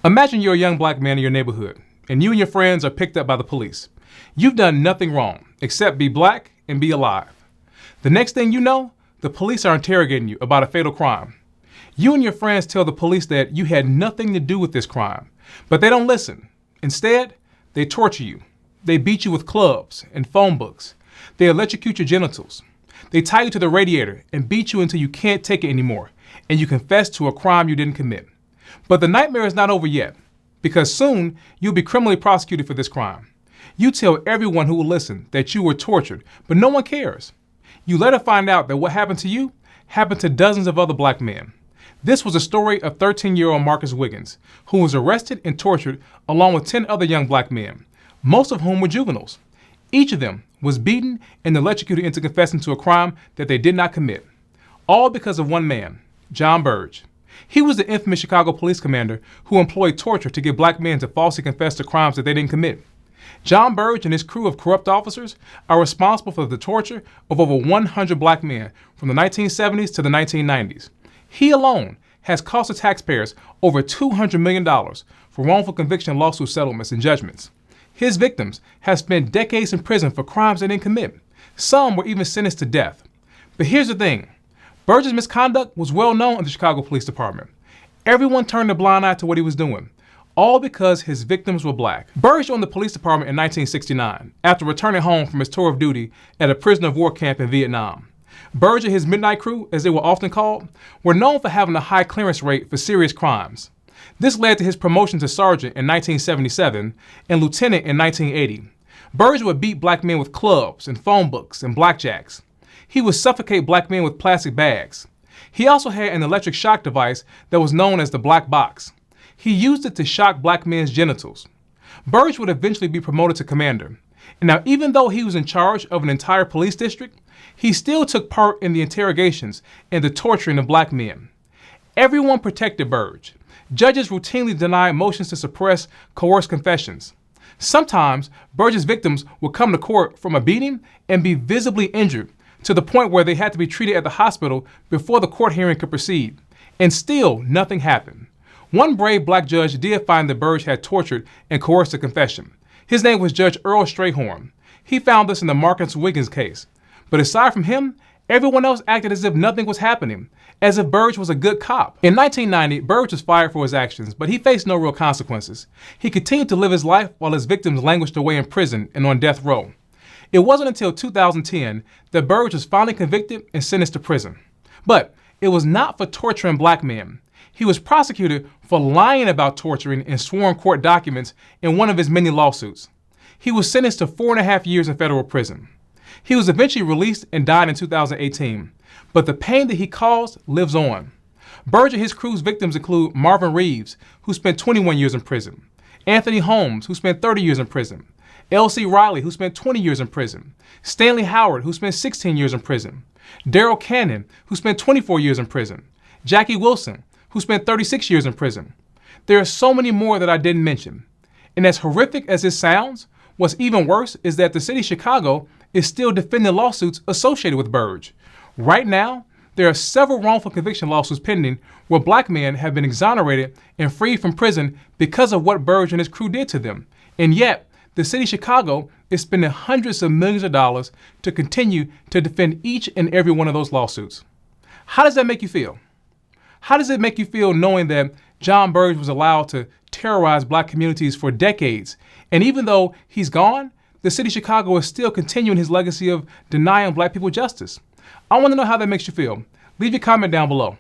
Imagine you're a young black man in your neighborhood, and you and your friends are picked up by the police. You've done nothing wrong, except be black and be alive. The next thing you know, the police are interrogating you about a fatal crime. You and your friends tell the police that you had nothing to do with this crime, but they don't listen. Instead, they torture you. They beat you with clubs and phone books. They electrocute your genitals. They tie you to the radiator and beat you until you can't take it anymore, and you confess to a crime you didn't commit. But the nightmare is not over yet, because soon you'll be criminally prosecuted for this crime. You tell everyone who will listen that you were tortured, but no one cares. You later find out that what happened to you happened to dozens of other black men. This was the story of 13-year-old Marcus Wiggins, who was arrested and tortured along with 10 other young black men, most of whom were juveniles. Each of them was beaten and electrocuted into confessing to a crime that they did not commit, all because of one man, Jon Burge. He was the infamous Chicago police commander who employed torture to get black men to falsely confess to crimes that they didn't commit. Jon Burge and his crew of corrupt officers are responsible for the torture of over 100 black men from the 1970s to the 1990s. He alone has cost the taxpayers over $200 million for wrongful conviction lawsuit settlements and judgments. His victims have spent decades in prison for crimes they didn't commit. Some were even sentenced to death. But here's the thing. Burge's misconduct was well known in the Chicago Police Department. Everyone turned a blind eye to what he was doing, all because his victims were black. Burge joined the police department in 1969 after returning home from his tour of duty at a prisoner of war camp in Vietnam. Burge and his midnight crew, as they were often called, were known for having a high clearance rate for serious crimes. This led to his promotion to sergeant in 1977 and lieutenant in 1980. Burge would beat black men with clubs and phone books and blackjacks. He would suffocate black men with plastic bags. He also had an electric shock device that was known as the black box. He used it to shock black men's genitals. Burge would eventually be promoted to commander. And now, even though he was in charge of an entire police district, he still took part in the interrogations and the torturing of black men. Everyone protected Burge. Judges routinely denied motions to suppress coerced confessions. Sometimes, Burge's victims would come to court from a beating and be visibly injured to the point where they had to be treated at the hospital before the court hearing could proceed. And still, nothing happened. One brave black judge did find that Burge had tortured and coerced a confession. His name was Judge Earl Strayhorn. He found this in the Marcus Wiggins case. But aside from him, everyone else acted as if nothing was happening, as if Burge was a good cop. In 1990, Burge was fired for his actions, but he faced no real consequences. He continued to live his life while his victims languished away in prison and on death row. It wasn't until 2010 that Burge was finally convicted and sentenced to prison. But it was not for torturing black men. He was prosecuted for lying about torturing in sworn court documents in one of his many lawsuits. He was sentenced to 4.5 years in federal prison. He was eventually released and died in 2018, but the pain that he caused lives on. Burge and his crew's victims include Marvin Reeves, who spent 21 years in prison, Anthony Holmes, who spent 30 years in prison, L.C. Riley, who spent 20 years in prison, Stanley Howard, who spent 16 years in prison, Daryl Cannon, who spent 24 years in prison, Jackie Wilson, who spent 36 years in prison. There are so many more that I didn't mention. And as horrific as this sounds, what's even worse is that the city of Chicago is still defending lawsuits associated with Burge. Right now, there are several wrongful conviction lawsuits pending where black men have been exonerated and freed from prison because of what Burge and his crew did to them. And yet, the city of Chicago is spending hundreds of millions of dollars to continue to defend each and every one of those lawsuits. How does that make you feel? How does it make you feel knowing that Jon Burge was allowed to terrorize black communities for decades? And even though he's gone, the city of Chicago is still continuing his legacy of denying black people justice. I want to know how that makes you feel. Leave your comment down below.